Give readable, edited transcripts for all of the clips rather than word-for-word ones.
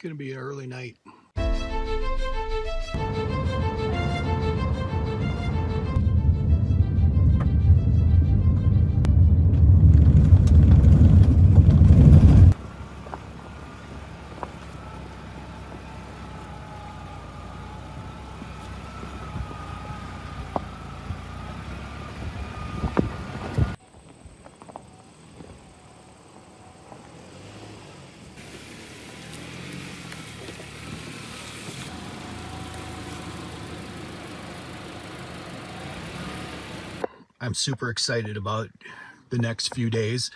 going to be an early night. I'm super excited about the next few days.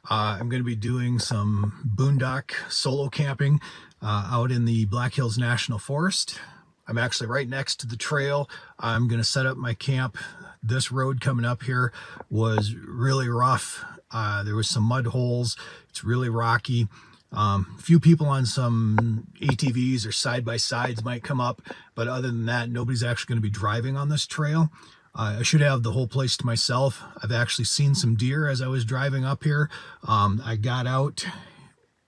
I'm going to be doing some boondock solo camping out in the Black Hills National Forest. I'm actually right next to the trail. I'm going to set up my camp. This road coming up here was really rough. There was some mud holes. It's really rocky. A few people on some ATVs or side-by-sides might come up, but other than that, nobody's actually going to be driving on this trail. I should have the whole place to myself. I've actually seen some deer as I was driving up here. I got out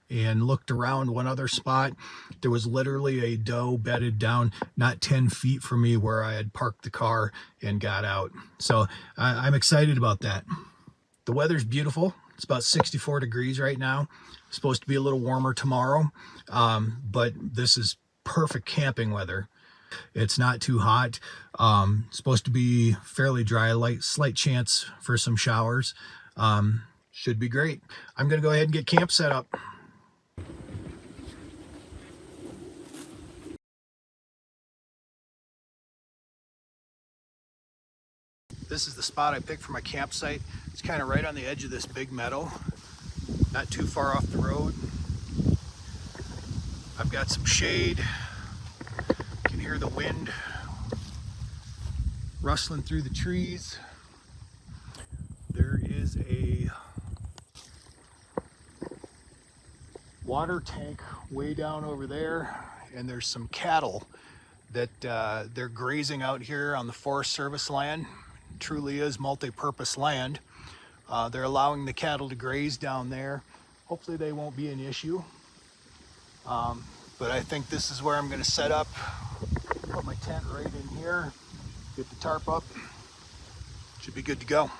and looked around one other spot. There was literally a doe bedded down not 10 feet from me where I had parked the car and got out. So I'm excited about that. The weather's beautiful. It's about 64 degrees right now. It's supposed to be a little warmer tomorrow, but this is perfect camping weather. It's not too hot. Supposed to be fairly dry, slight chance for some showers. Should be great. I'm going to go ahead and get camp set up. This is the spot I picked for my campsite. It's kind of right on the edge of this big meadow, not too far off the road. I've got some shade. You can hear the wind rustling through the trees. There is a water tank way down over there, and there's some cattle that they're grazing out here on the Forest Service land. It truly is multi-purpose land. They're allowing the cattle to graze down there. Hopefully they won't be an issue. But I think this is where I'm going to set up. Put my tent right in here. Get the tarp up. Should be good to go.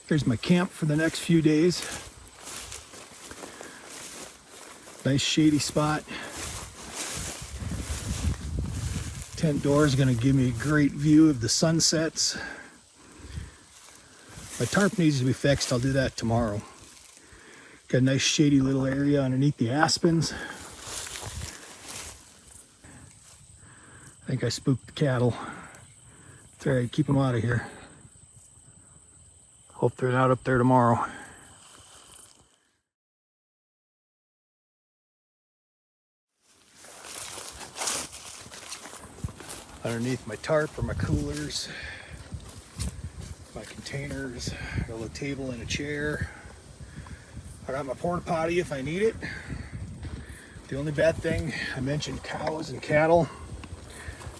Here's my camp for the next few days. Nice shady spot. Tent door is going to give me a great view of the sunsets. My tarp needs to be fixed. I'll do that tomorrow. Got a nice shady little area underneath the aspens. I think I spooked the cattle. It's all right, keep them out of here. Hope they're not up there tomorrow. Underneath my tarp are my coolers, my containers, got a little table and a chair. I got my porta potty if I need it. The only bad thing, I mentioned cows and cattle.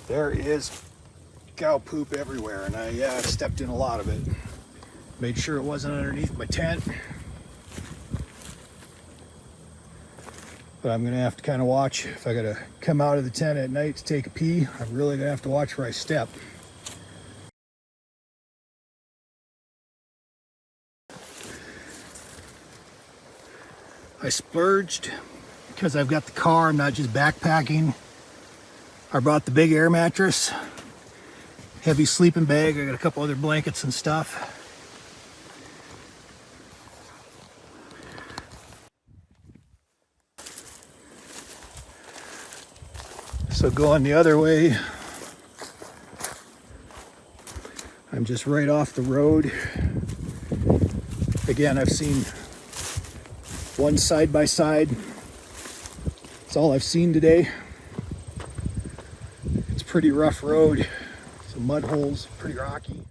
There is cow poop everywhere, and I stepped in a lot of it. Made sure it wasn't underneath my tent. But I'm gonna have to kind of watch. If I gotta come out of the tent at night to take a pee, I'm really gonna have to watch where I step. I splurged because I've got the car, I'm not just backpacking. I brought the big air mattress, heavy sleeping bag, I got a couple other blankets and stuff. So going the other way, I'm just right off the road. Again, I've seen one side by side. That's all I've seen today. It's a pretty rough road. Some mud holes, pretty rocky.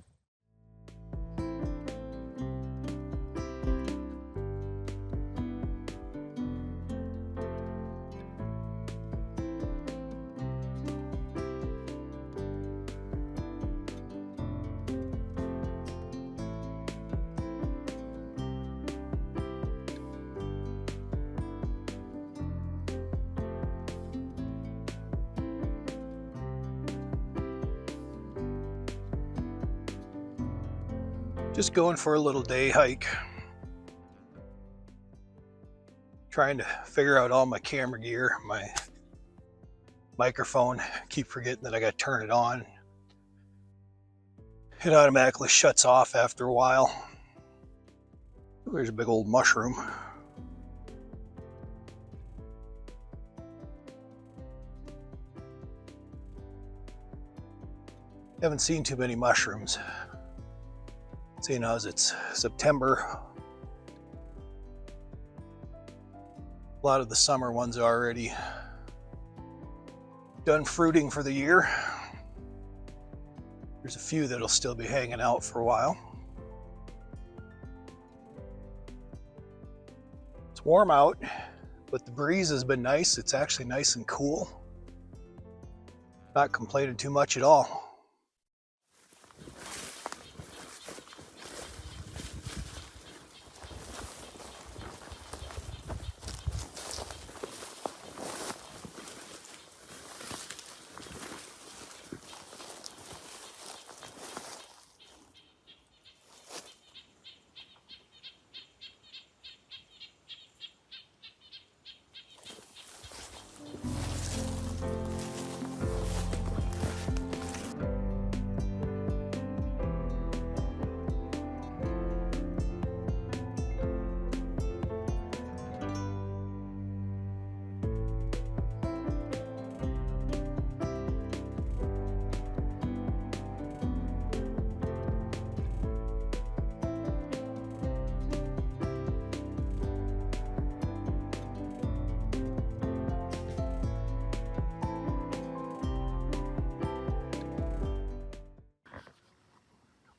Just going for a little day hike. Trying to figure out all my camera gear, my microphone. Keep forgetting that I got to turn it on. It automatically shuts off after a while. There's a big old mushroom. Haven't seen too many mushrooms. Seeing as it's September, a lot of the summer ones are already done fruiting for the year. There's a few that'll still be hanging out for a while. It's warm out, but the breeze has been nice. It's actually nice and cool. Not complaining too much at all.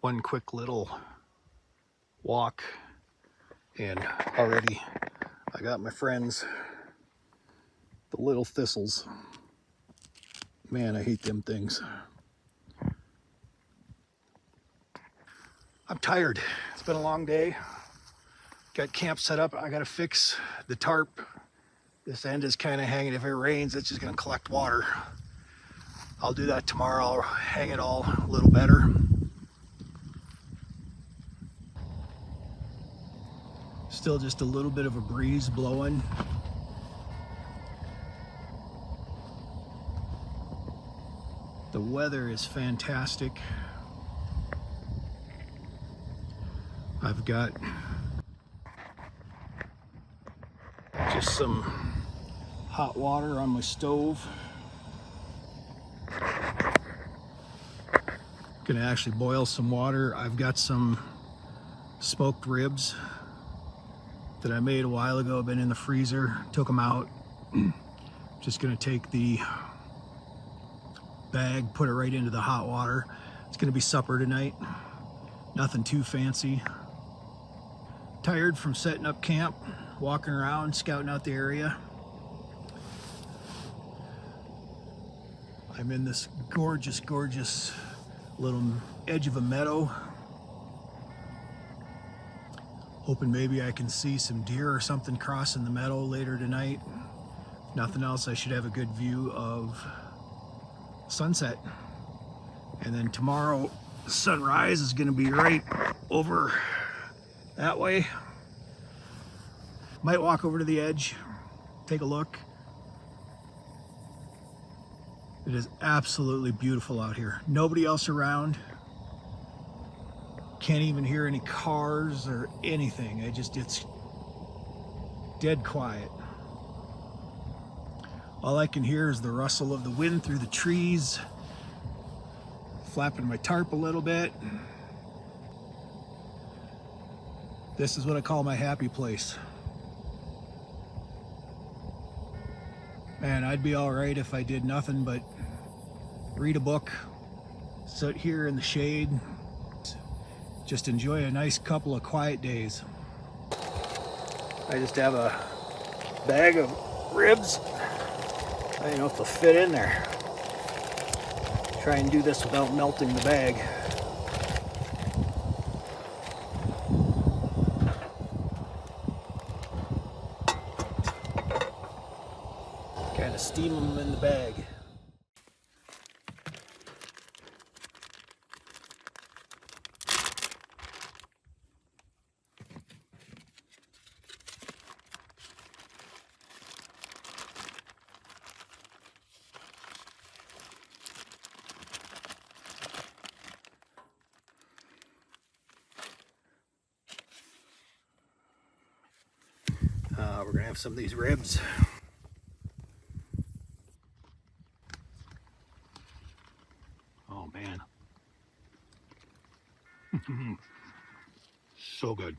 One quick little walk and already I got my friends, the little thistles. Man, I hate them things. I'm tired. It's been a long day. Got camp set up. I gotta fix the tarp. This end is kind of hanging. If it rains, it's just gonna collect water. I'll do that tomorrow. I'll hang it all a little better. Still just a little bit of a breeze blowing. weather is fantastic. I've got just some hot water on my stove. Gonna actually boil some water. I've got some smoked ribs that I made a while ago, been in the freezer, took them out. Just gonna take the bag, put it right into the hot water. It's gonna be supper tonight. Nothing too fancy. Tired from setting up camp, walking around, scouting out the area. I'm in this gorgeous, gorgeous little edge of a meadow. Hoping maybe I can see some deer or something crossing the meadow later tonight. If nothing else, I should have a good view of sunset. And then tomorrow, sunrise is gonna be right over that way. Might walk over to the edge, take a look. It is absolutely beautiful out here. Nobody else around. Can't even hear any cars or anything. It's dead quiet. All I can hear is the rustle of the wind through the trees, flapping my tarp a little bit. This is what I call my happy place. Man, I'd be all right if I did nothing but read a book, sit here in the shade, just enjoy a nice couple of quiet days. I just have a bag of ribs. I don't know if they'll fit in there. Try and do this without melting the bag. Kind of steam them in the bag. We're gonna have some of these ribs. Oh man. So good.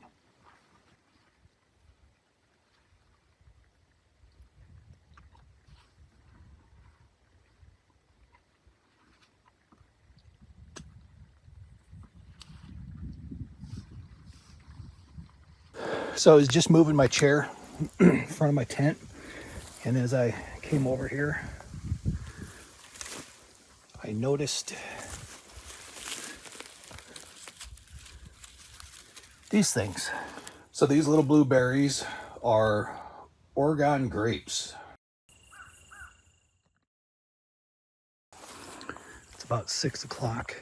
So I was just moving my chair in front of my tent, and as I came over here, I noticed these things. So these little blueberries are Oregon grapes. It's about 6 o'clock,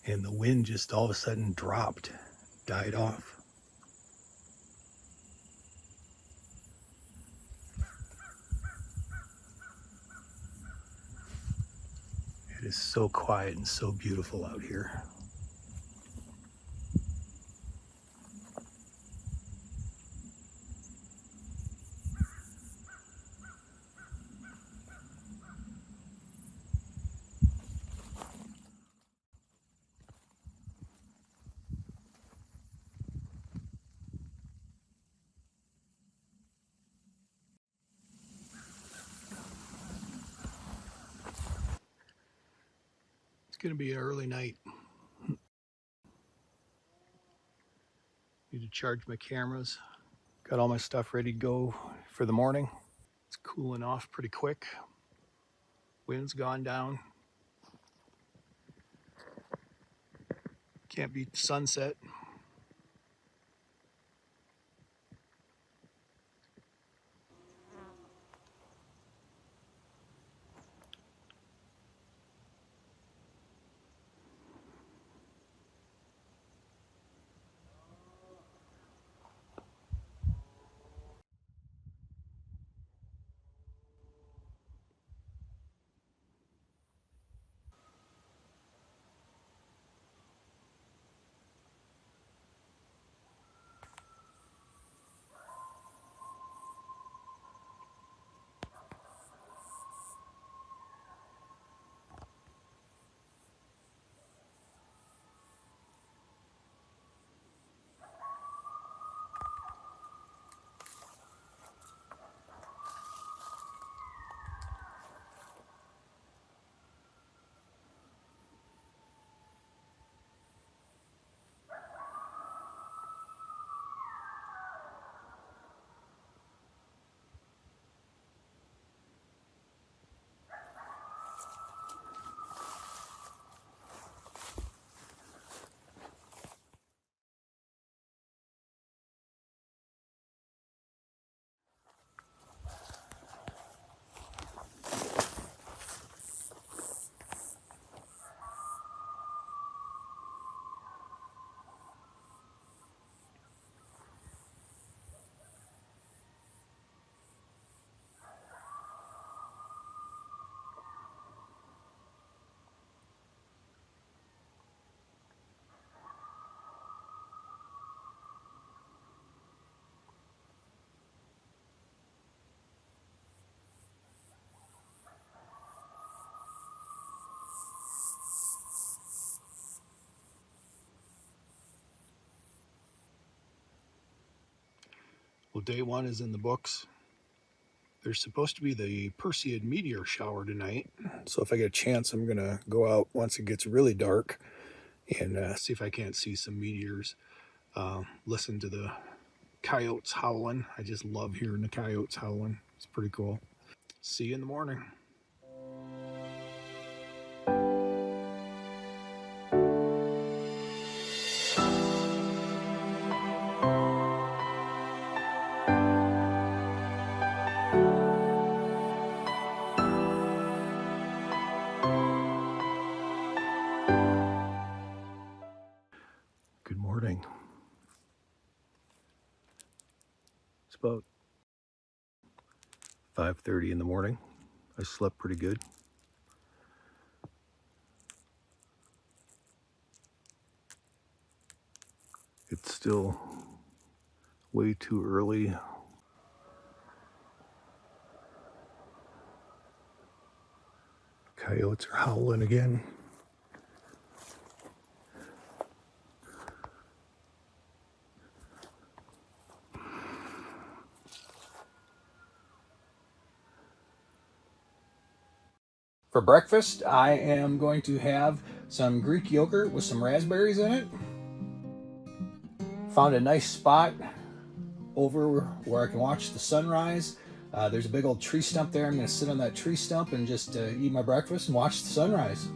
and the wind just all of a sudden dropped, died off. It is so quiet and so beautiful out here. It's gonna be an early night. Need to charge my cameras. Got all my stuff ready to go for the morning. It's cooling off pretty quick. Wind's gone down. Can't beat the sunset. Well, day one is in the books. There's supposed to be the Perseid meteor shower tonight. So if I get a chance, I'm going to go out once it gets really dark and see if I can't see some meteors. Listen to the coyotes howling. I just love hearing the coyotes howling. It's pretty cool. See you in the morning. Good morning. It's about 5:30 in the morning. I slept pretty good. It's still way too early. Coyotes are howling again. For breakfast, I am going to have some Greek yogurt with some raspberries in it. Found a nice spot over where I can watch the sunrise. There's a big old tree stump there. I'm going to sit on that tree stump and just eat my breakfast and watch the sunrise.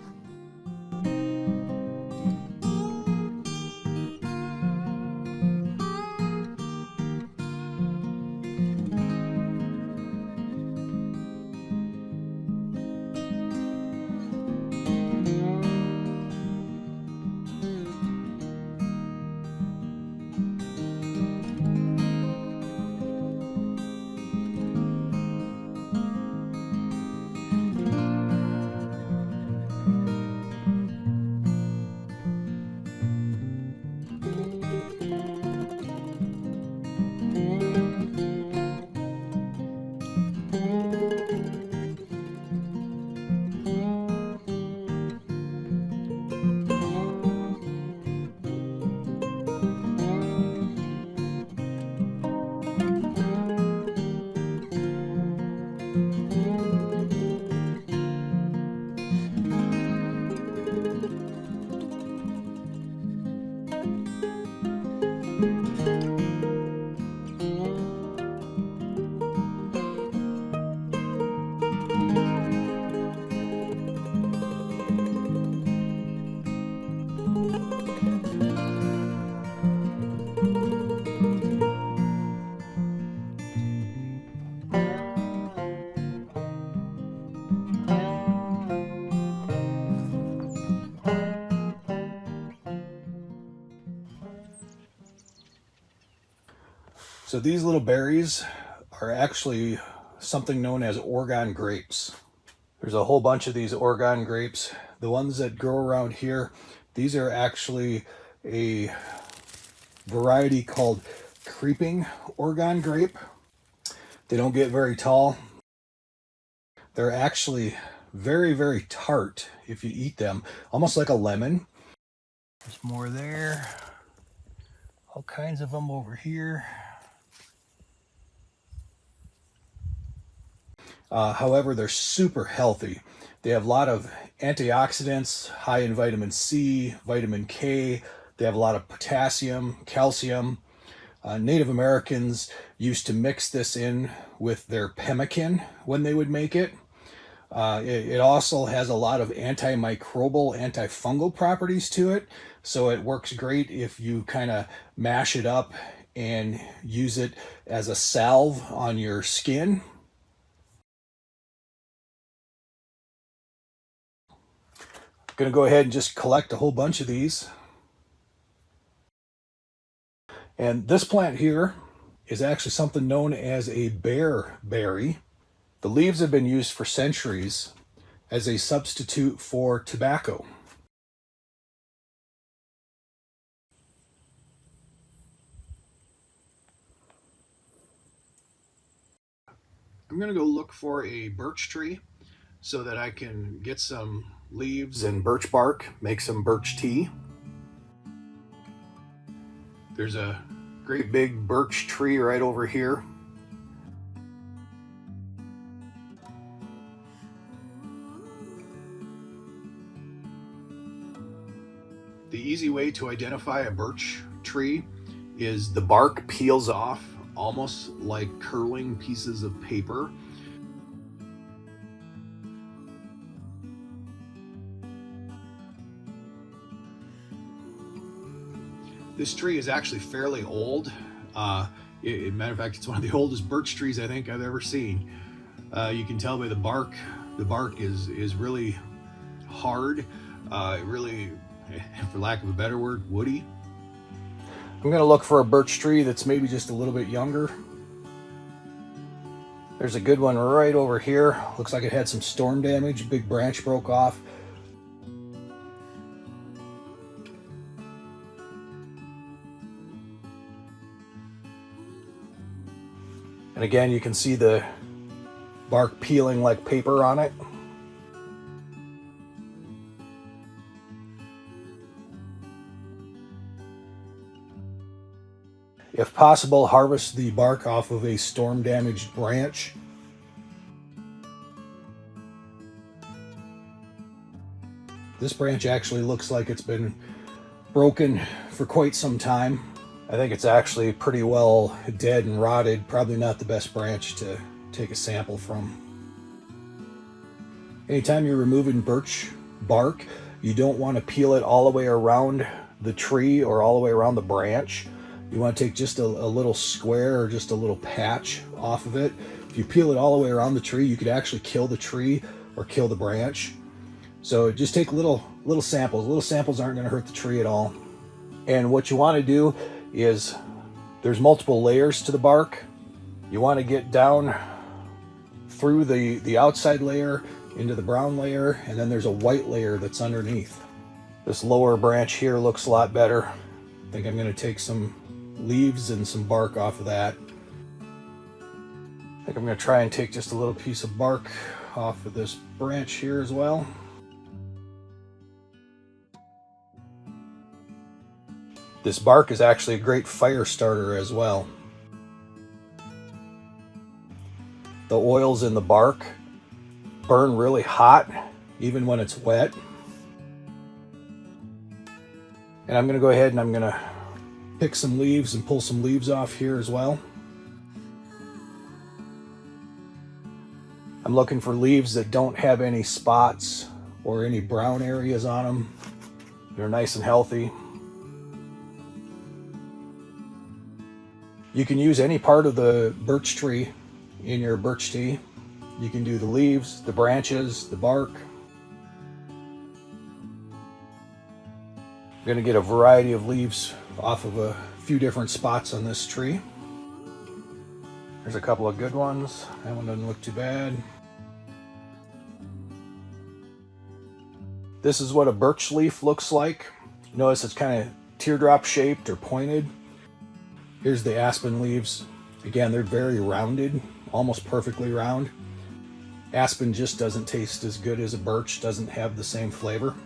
So these little berries are actually something known as Oregon grapes. There's a whole bunch of these Oregon grapes. The ones that grow around here, these are actually a variety called creeping Oregon grape. They don't get very tall. They're actually very, very tart if you eat them, almost like a lemon. There's more there. All kinds of them over here. However, they're super healthy. They have a lot of antioxidants, high in vitamin C, vitamin K. They have a lot of potassium, calcium. Native Americans used to mix this in with their pemmican when they would make it. It also has a lot of antimicrobial, antifungal properties to it. So it works great if you kind of mash it up and use it as a salve on your skin. Going to go ahead and just collect a whole bunch of these. And this plant here is actually something known as a bearberry. The leaves have been used for centuries as a substitute for tobacco. I'm going to go look for a birch tree so that I can get some leaves and birch bark, make some birch tea. There's a Great big birch tree right over here. The easy way to identify a birch tree is the bark peels off almost like curling pieces of paper. This tree is actually fairly old. Matter of fact, it's one of the oldest birch trees I think I've ever seen. You can tell by the bark. The bark is really hard, really, for lack of a better word, woody. I'm gonna look for a birch tree that's maybe just a little bit younger. There's a good one right over here. Looks like it had some storm damage. Big branch broke off. And again, you can see the bark peeling like paper on it. If possible, harvest the bark off of a storm damaged branch. This branch actually looks like it's been broken for quite some time. I think it's actually pretty well dead and rotted. Probably not the best branch to take a sample from. Anytime you're removing birch bark, you don't want to peel it all the way around the tree or all the way around the branch. You want to take just a little square or just a little patch off of it. If you peel it all the way around the tree, you could actually kill the tree or kill the branch. So just take little samples. Little samples aren't going to hurt the tree at all. And what you want to do is, there's multiple layers to the bark. You want to get down through the outside layer into the brown layer, and then there's a white layer that's underneath. This lower branch here looks a lot better. I think I'm going to take some leaves and some bark off of that. I think I'm going to try and take just a little piece of bark off of this branch here as well. This bark is actually a great fire starter as well. The oils in the bark burn really hot, even when it's wet. And I'm going to go ahead and I'm going to pick some leaves and pull some leaves off here as well. I'm looking for leaves that don't have any spots or any brown areas on them. They're nice and healthy. You can use any part of the birch tree in your birch tea. You can do the leaves, the branches, the bark. I'm going to get a variety of leaves off of a few different spots on this tree. There's a couple of good ones. That one doesn't look too bad. This is what a birch leaf looks like. Notice it's kind of teardrop shaped or pointed. Here's the aspen leaves. Again, they're very rounded, almost perfectly round. Aspen just doesn't taste as good as a birch, doesn't have the same flavor.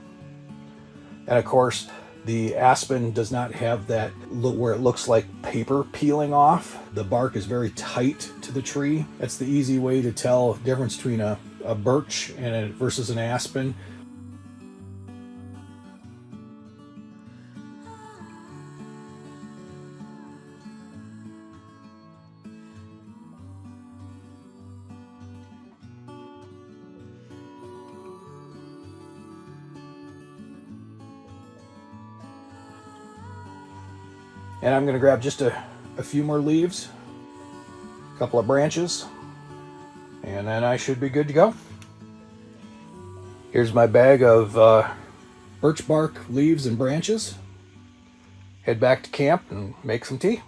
And of course, the aspen does not have that look where it looks like paper peeling off. The bark is very tight to the tree. That's the easy way to tell the difference between a birch and versus an aspen. And I'm going to grab just a few more leaves, a couple of branches, and then I should be good to go. Here's my bag of birch bark, leaves, and branches. Head back to camp and make some tea.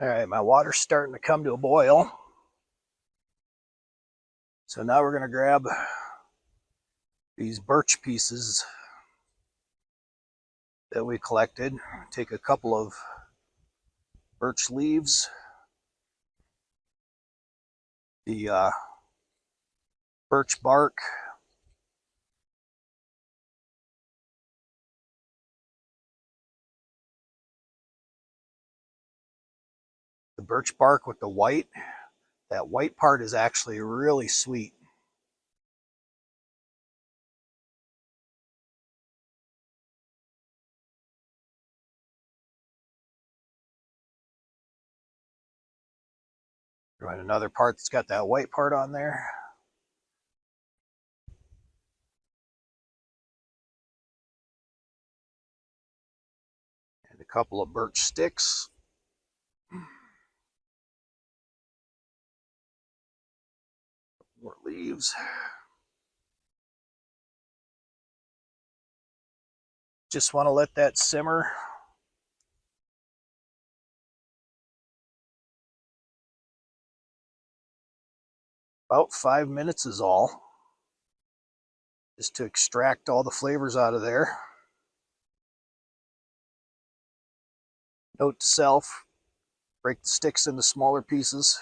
All right, my water's starting to come to a boil. So now we're going to grab these birch pieces that we collected. Take a couple of birch leaves, the birch bark, the birch bark with the white. That white part is actually really sweet. Right, another part that's got that white part on there. And a couple of birch sticks. More leaves. Just want to let that simmer. About 5 minutes is all. Just to extract all the flavors out of there. Note to self, break the sticks into smaller pieces.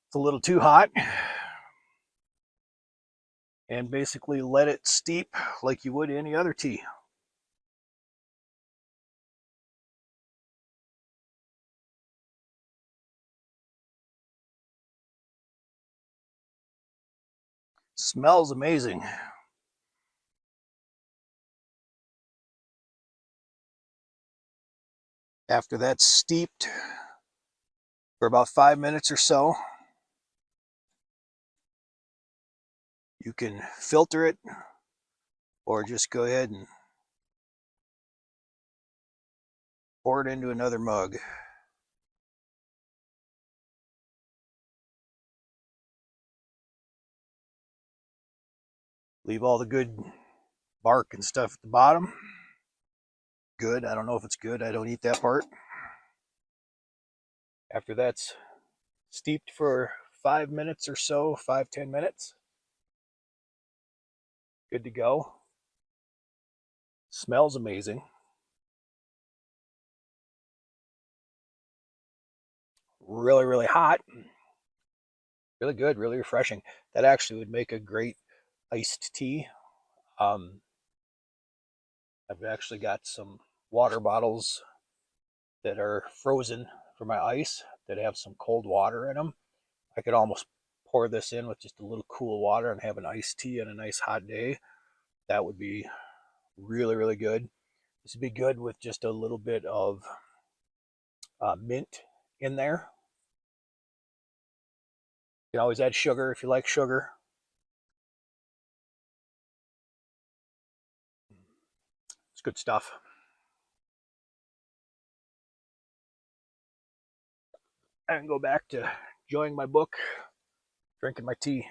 It's a little too hot. And basically let it steep like you would any other tea. Smells amazing. After that's steeped for about 5 minutes or so, you can filter it or just go ahead and pour it into another mug. Leave all the good bark and stuff at the bottom. Good. I don't know if it's good. I don't eat that part. After that's steeped for 5 minutes or so, 5-10 minutes, good to go. Smells amazing. Really, really hot. Really good, really refreshing. That actually would make a great iced tea. I've actually got some water bottles that are frozen for my ice that have some cold water in them. I could almost pour this in with just a little cool water and have an iced tea on a nice hot day. That would be really, really good. This would be good with just a little bit of mint in there. You can always add sugar if you like sugar. It's good stuff. I can go back to enjoying my book, drinking my tea.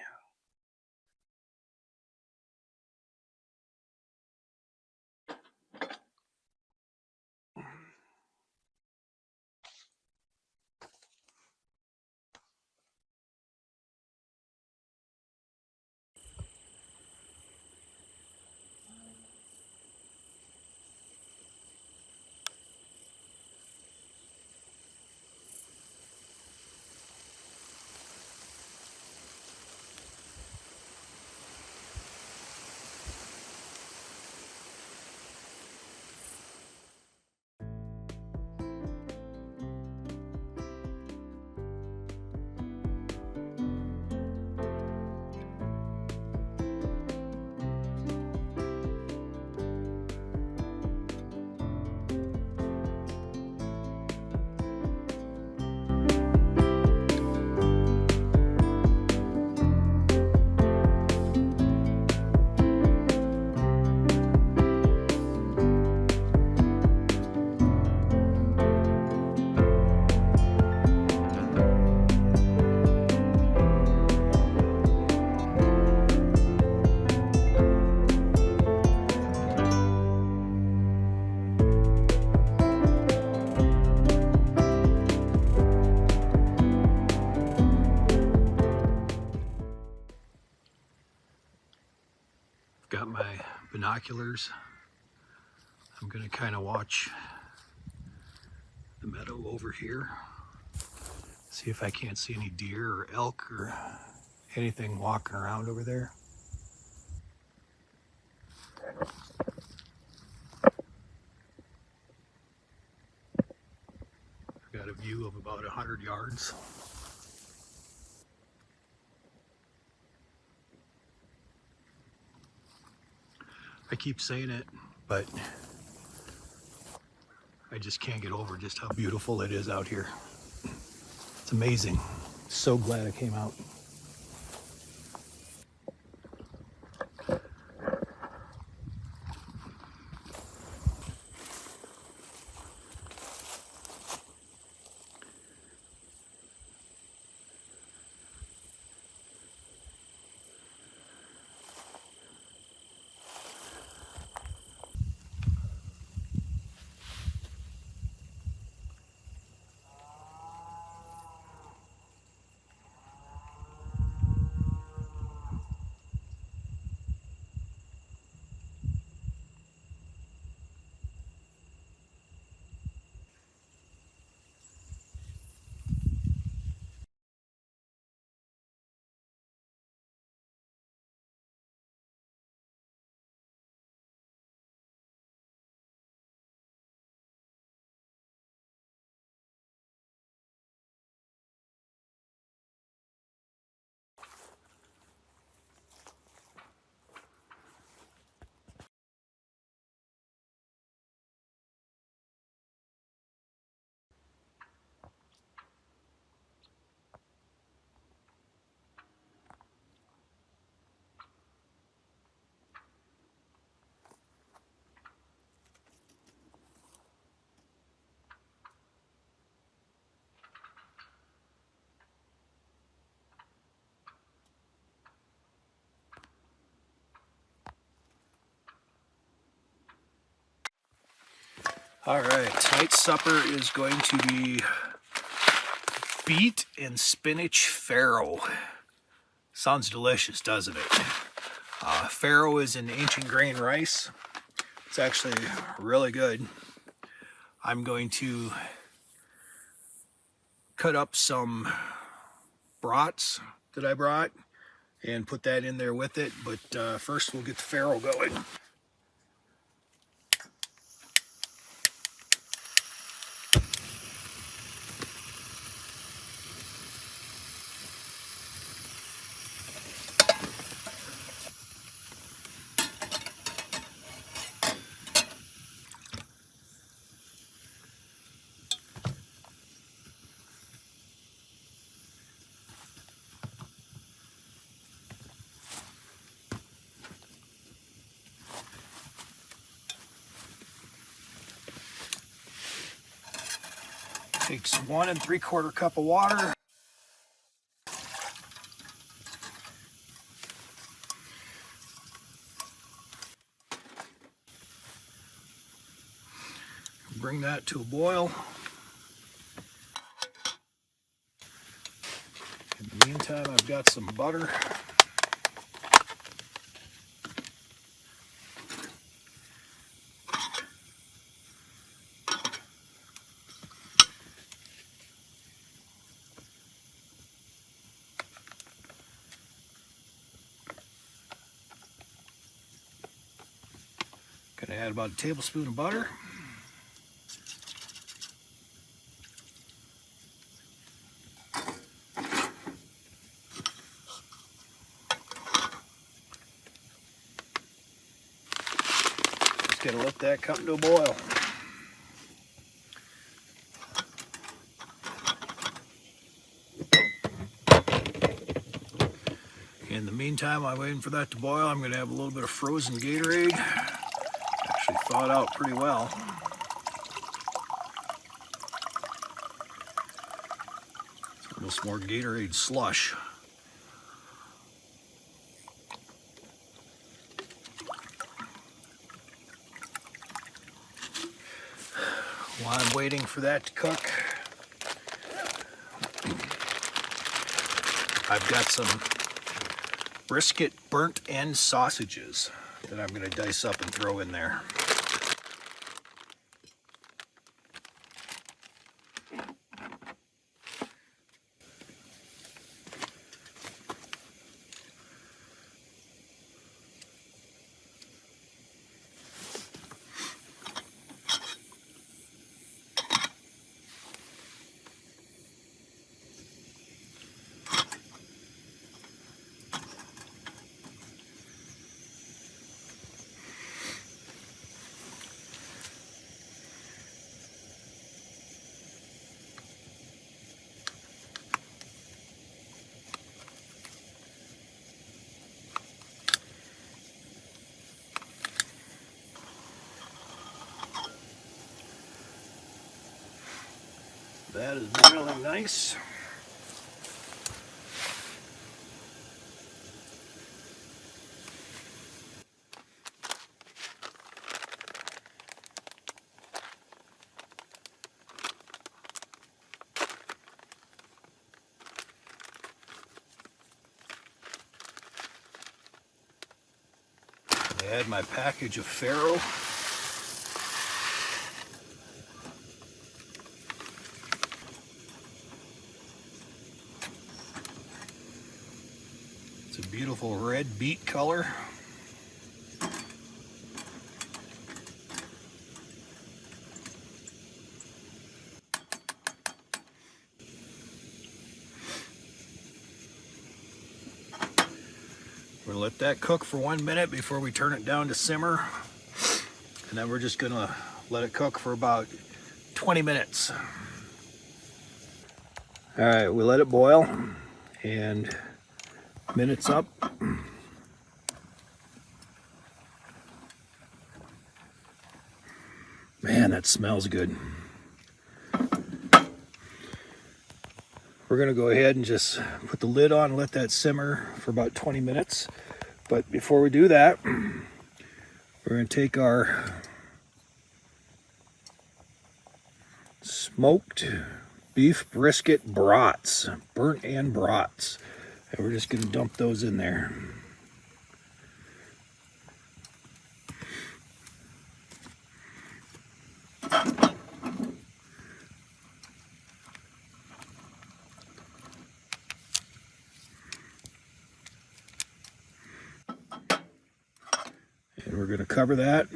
Got my binoculars. I'm gonna kind of watch the meadow over here. See if I can't see any deer or elk or anything walking around over there. I've got a view of about 100 yards. I keep saying it, but I just can't get over just how beautiful it is out here. It's amazing. So glad I came out. All right, tonight's supper is going to be beet and spinach farro. Sounds delicious, doesn't it? Farro is an ancient grain rice. It's actually really good. I'm going to cut up some brats that I brought and put that in there with it, but first we'll get the farro going. Takes 1 3/4 cup of water. Bring that to a boil. In the meantime, I've got some butter. Gonna add about a tablespoon of butter. Just gotta let that come to a boil. In the meantime, while I'm waiting for that to boil, I'm gonna have a little bit of frozen Gatorade. Actually thawed out pretty well. It's almost more Gatorade slush. While I'm waiting for that to cook, I've got some brisket burnt end sausages. that I'm going to dice up and throw in there. That is boiling nice. I add my package of farro. It's a beautiful red beet color. We're gonna let that cook for 1 minute before we turn it down to simmer. And then we're just gonna let it cook for about 20 minutes. All right, we let it boil and minutes up. Man, that smells good. We're gonna go ahead and just put the lid on and let that simmer for about 20 minutes. But before we do that, we're gonna take our smoked beef brisket brats, burnt and brats, and we're just gonna dump those in there. And we're gonna cover that.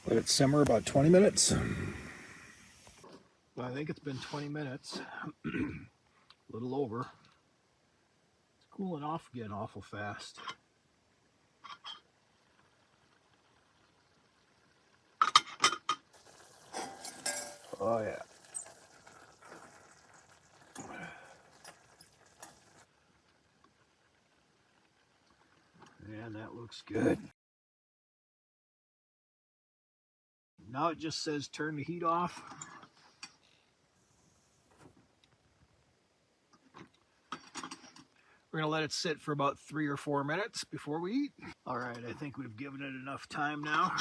Let it simmer about 20 minutes. Well, I think it's been 20 minutes, a little over. It's cooling off again awful fast. Oh yeah. And that looks good. Now it just says turn the heat off. We're gonna let it sit for about 3 or 4 minutes before we eat. All right, I think we've given it enough time now.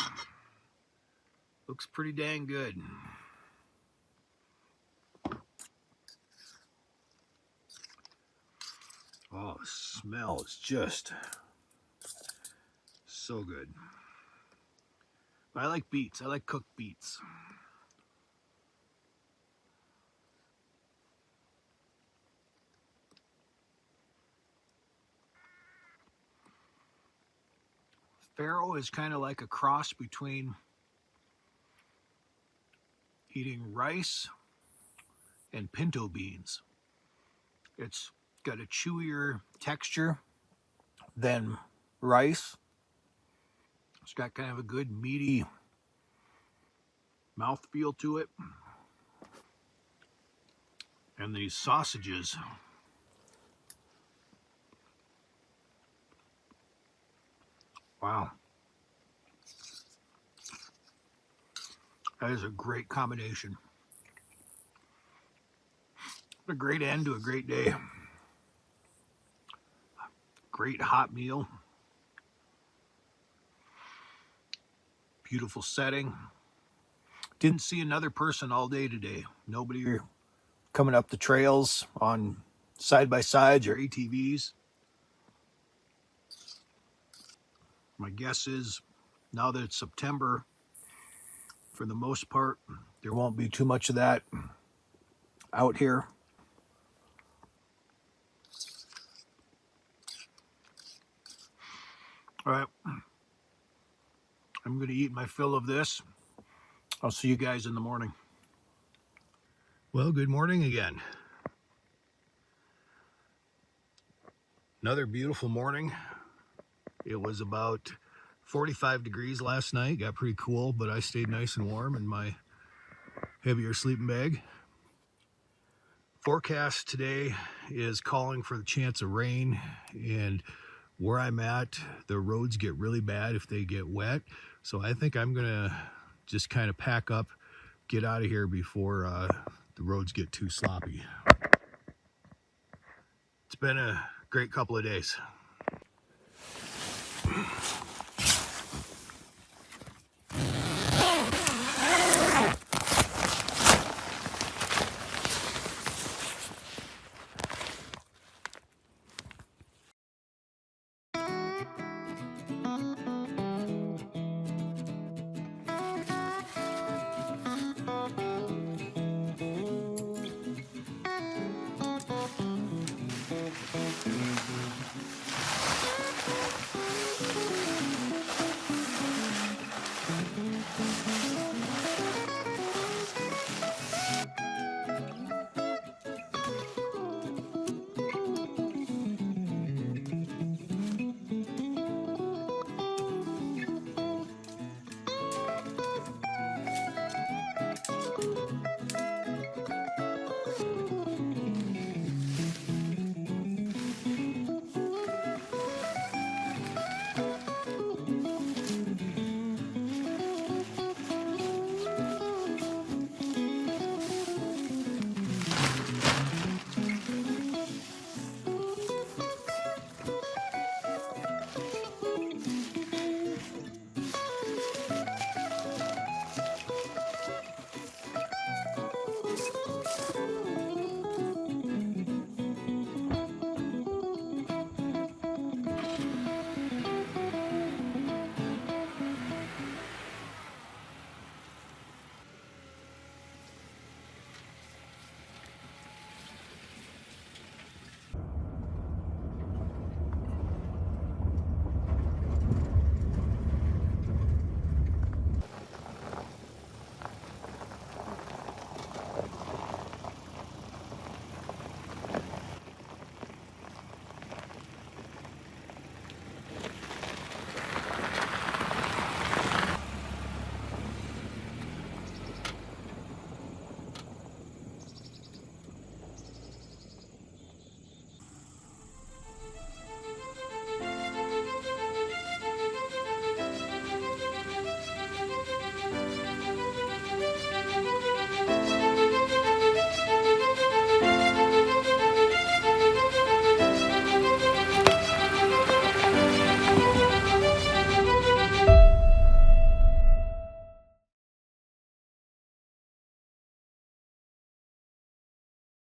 Looks pretty dang good. Oh, the smell is just so good. I like beets. I like cooked beets. Farro is kind of like a cross between eating rice and pinto beans. It's got a chewier texture than rice. It's got kind of a good meaty mouthfeel to it. And these sausages, wow. That is a great combination. A great end to a great day. Great hot meal. Beautiful setting. Didn't see another person all day today. Nobody coming up the trails on side-by-sides or ATVs. My guess is now that it's September, for the most part, there won't be too much of that out here. All right, I'm going to eat my fill of this. I'll see you guys in the morning. Well, good morning again. Another beautiful morning. It was about 45 degrees last night. Got pretty cool, but I stayed nice and warm in my heavier sleeping bag. Forecast today is calling for the chance of rain, and where I'm at, the roads get really bad if they get wet. So I think I'm gonna just kind of pack up, get out of here before the roads get too sloppy. It's been a great couple of days.